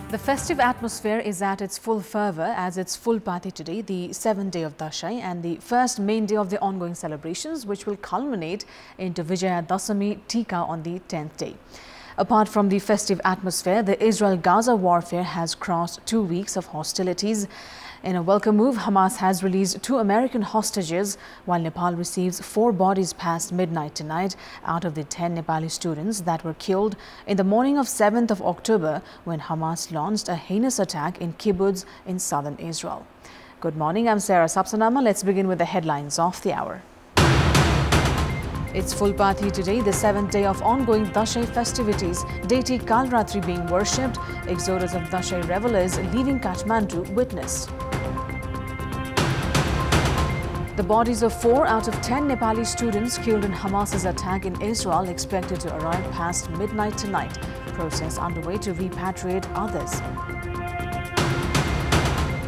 The festive atmosphere is at its full fervour as it's Fulpati today, the 7th day of Dasai and the first main day of the ongoing celebrations, which will culminate into Vijaya Dasami Tika on the 10th day. Apart from the festive atmosphere, the Israel-Gaza warfare has crossed 2 weeks of hostilities. In a welcome move, Hamas has released 2 American hostages, while Nepal receives 4 bodies past midnight tonight out of the 10 Nepali students that were killed in the morning of 7th of October when Hamas launched a heinous attack in kibbutz in southern Israel. Good morning, I'm Sapsanamma. Let's begin with the headlines of the hour. It's Fulpati today, the 7th day of ongoing Dasai festivities. Deity Kalratri being worshipped, exodus of Dasai revelers leaving Kathmandu witnessed. The bodies of 4 out of 10 Nepali students killed in Hamas's attack in Israel expected to arrive past midnight tonight. Process underway to repatriate others.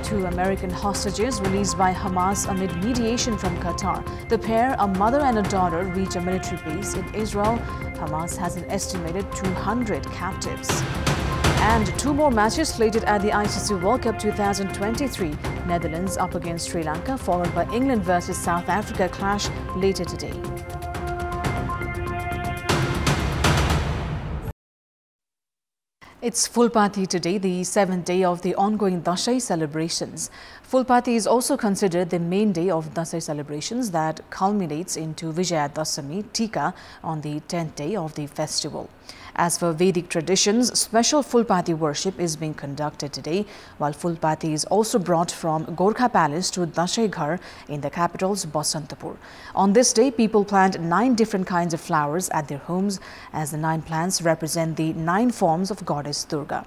2 American hostages released by Hamas amid mediation from Qatar. The pair, a mother and a daughter, reach a military base in Israel. Hamas has an estimated 200 captives. And 2 more matches slated at the ICC World Cup 2023. Netherlands up against Sri Lanka, followed by England versus South Africa clash later today. It's Fulpati today, the 7th day of the ongoing Dasai celebrations. Fulpati is also considered the main day of Dasai celebrations that culminates into Vijaya Dasami Tika on the 10th day of the festival. As for Vedic traditions, special Fulpati worship is being conducted today, while Fulpati is also brought from Gorkha Palace to Dasai Ghar in the capital's Basantapur. On this day, people plant 9 different kinds of flowers at their homes, as the 9 plants represent the 9 forms of Goddess Durga.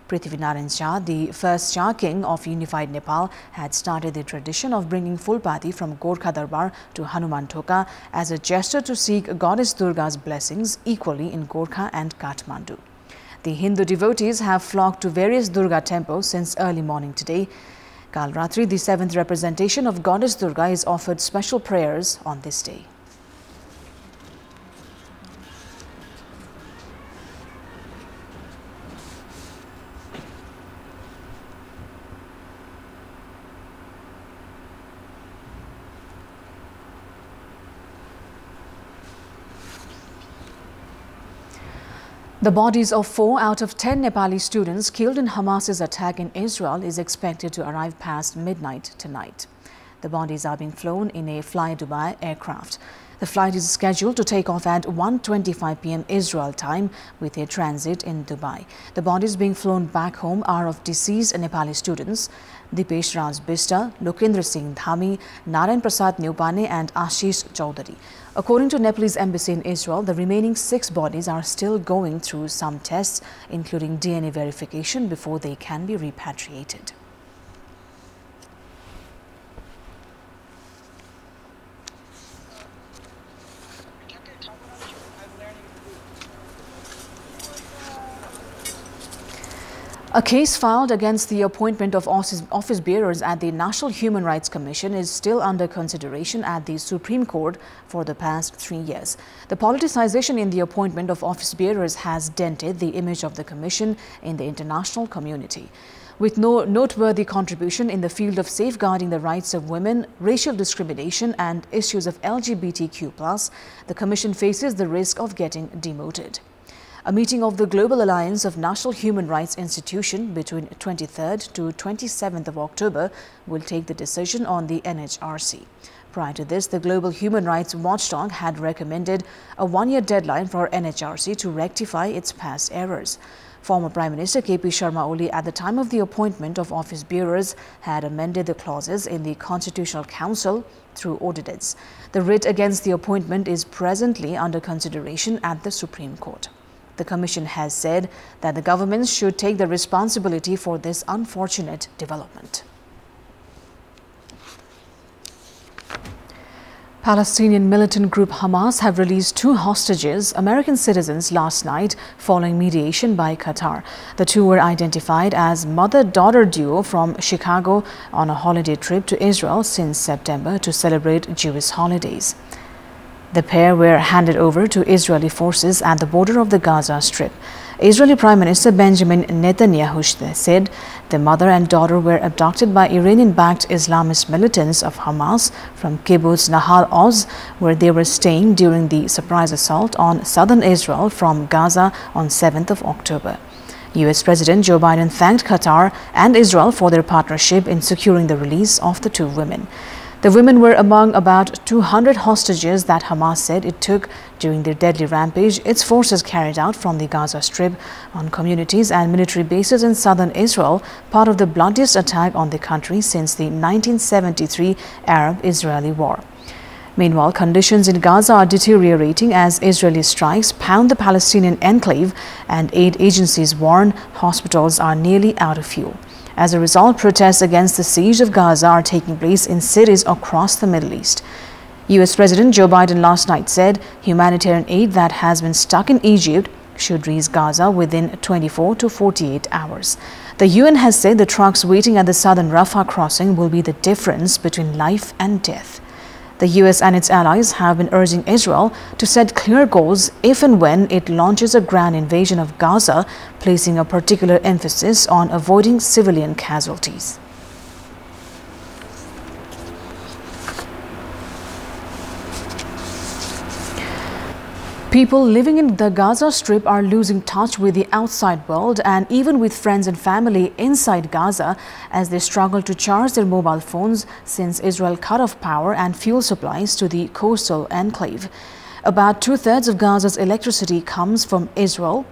Prithvinarayan Shah, the first Shah king of unified Nepal, had started the tradition of bringing Fulpati from Gorkha Darbar to Hanuman Thoka as a gesture to seek Goddess Durga's blessings equally in Gorkha and Kathmandu. The Hindu devotees have flocked to various Durga temples since early morning today. Kalratri, the 7th representation of Goddess Durga, is offered special prayers on this day. The bodies of 4 out of 10 Nepali students killed in Hamas's attack in Israel is expected to arrive past midnight tonight. The bodies are being flown in a Fly Dubai aircraft. The flight is scheduled to take off at 1:25 p.m. Israel time with a transit in Dubai. The bodies being flown back home are of deceased Nepali students Dipesh Raj Bista, Lokendra Singh Dhami, Narayan Prasad Neupane and Ashish Chaudhary. According to Nepalese embassy in Israel, the remaining 6 bodies are still going through some tests, including DNA verification, before they can be repatriated. A case filed against the appointment of office bearers at the National Human Rights Commission is still under consideration at the Supreme Court for the past 3 years. The politicization in the appointment of office bearers has dented the image of the Commission in the international community. With no noteworthy contribution in the field of safeguarding the rights of women, racial discrimination and issues of LGBTQ+, the Commission faces the risk of getting demoted. A meeting of the Global Alliance of National Human Rights Institution between 23rd to 27th of October will take the decision on the NHRC. Prior to this, the Global Human Rights Watchdog had recommended a 1-year deadline for NHRC to rectify its past errors. Former Prime Minister KP Sharma Oli, at the time of the appointment of office bearers, had amended the clauses in the Constitutional Council through ordinance. The writ against the appointment is presently under consideration at the Supreme Court. The Commission has said that the government should take the responsibility for this unfortunate development. Palestinian militant group Hamas have released 2 hostages, American citizens, last night following mediation by Qatar. The 2 were identified as mother-daughter duo from Chicago on a holiday trip to Israel since September to celebrate Jewish holidays. The pair were handed over to Israeli forces at the border of the Gaza Strip. Israeli Prime Minister Benjamin Netanyahu said the mother and daughter were abducted by Iranian-backed Islamist militants of Hamas from kibbutz Nahal Oz, where they were staying during the surprise assault on southern Israel from Gaza on 7th of October. US President Joe Biden thanked Qatar and Israel for their partnership in securing the release of the two women. The women were among about 200 hostages that Hamas said it took during their deadly rampage its forces carried out from the Gaza Strip on communities and military bases in southern Israel, part of the bloodiest attack on the country since the 1973 Arab-Israeli War. Meanwhile, conditions in Gaza are deteriorating as Israeli strikes pound the Palestinian enclave and aid agencies warn hospitals are nearly out of fuel. As a result, protests against the siege of Gaza are taking place in cities across the Middle East. US President Joe Biden last night said humanitarian aid that has been stuck in Egypt should reach Gaza within 24 to 48 hours. The UN has said the trucks waiting at the southern Rafah crossing will be the difference between life and death. The US and its allies have been urging Israel to set clear goals if and when it launches a ground invasion of Gaza, placing a particular emphasis on avoiding civilian casualties. People living in the Gaza Strip are losing touch with the outside world and even with friends and family inside Gaza as they struggle to charge their mobile phones since Israel cut off power and fuel supplies to the coastal enclave. About two-thirds of Gaza's electricity comes from Israel.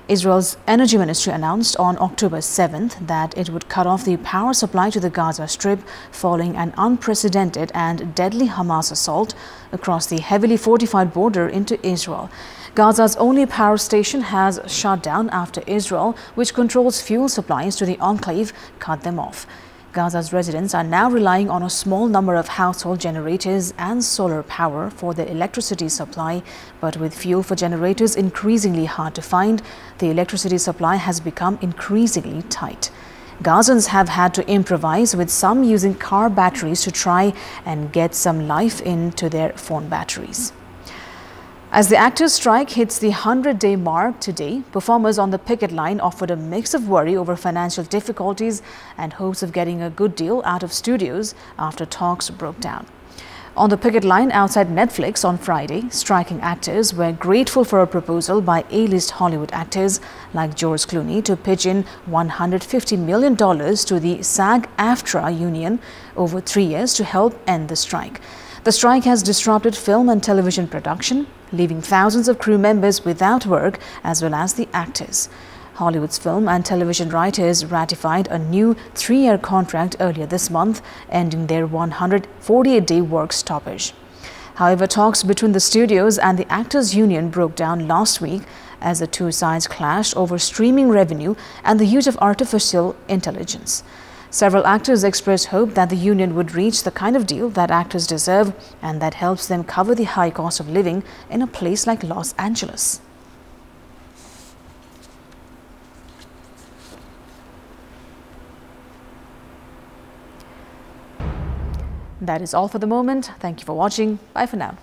Israel's energy ministry announced on October 7th that it would cut off the power supply to the Gaza Strip following an unprecedented and deadly Hamas assault across the heavily fortified border into Israel. Gaza's only power station has shut down after Israel, which controls fuel supplies to the enclave, cut them off. Gaza's residents are now relying on a small number of household generators and solar power for their electricity supply, but with fuel for generators increasingly hard to find, the electricity supply has become increasingly tight. Gazans have had to improvise, with some using car batteries to try and get some life into their phone batteries. As the actors' strike hits the 100-day mark today, performers on the picket line offered a mix of worry over financial difficulties and hopes of getting a good deal out of studios after talks broke down. On the picket line outside Netflix on Friday, striking actors were grateful for a proposal by A-list Hollywood actors like George Clooney to pitch in $150 million to the SAG-AFTRA union over 3 years to help end the strike. The strike has disrupted film and television production, leaving thousands of crew members without work as well as the actors. Hollywood's film and television writers ratified a new 3-year contract earlier this month, ending their 148-day work stoppage. However, talks between the studios and the actors' union broke down last week as the two sides clashed over streaming revenue and the use of artificial intelligence. Several actors expressed hope that the union would reach the kind of deal that actors deserve and that helps them cover the high cost of living in a place like Los Angeles. That is all for the moment. Thank you for watching. Bye for now.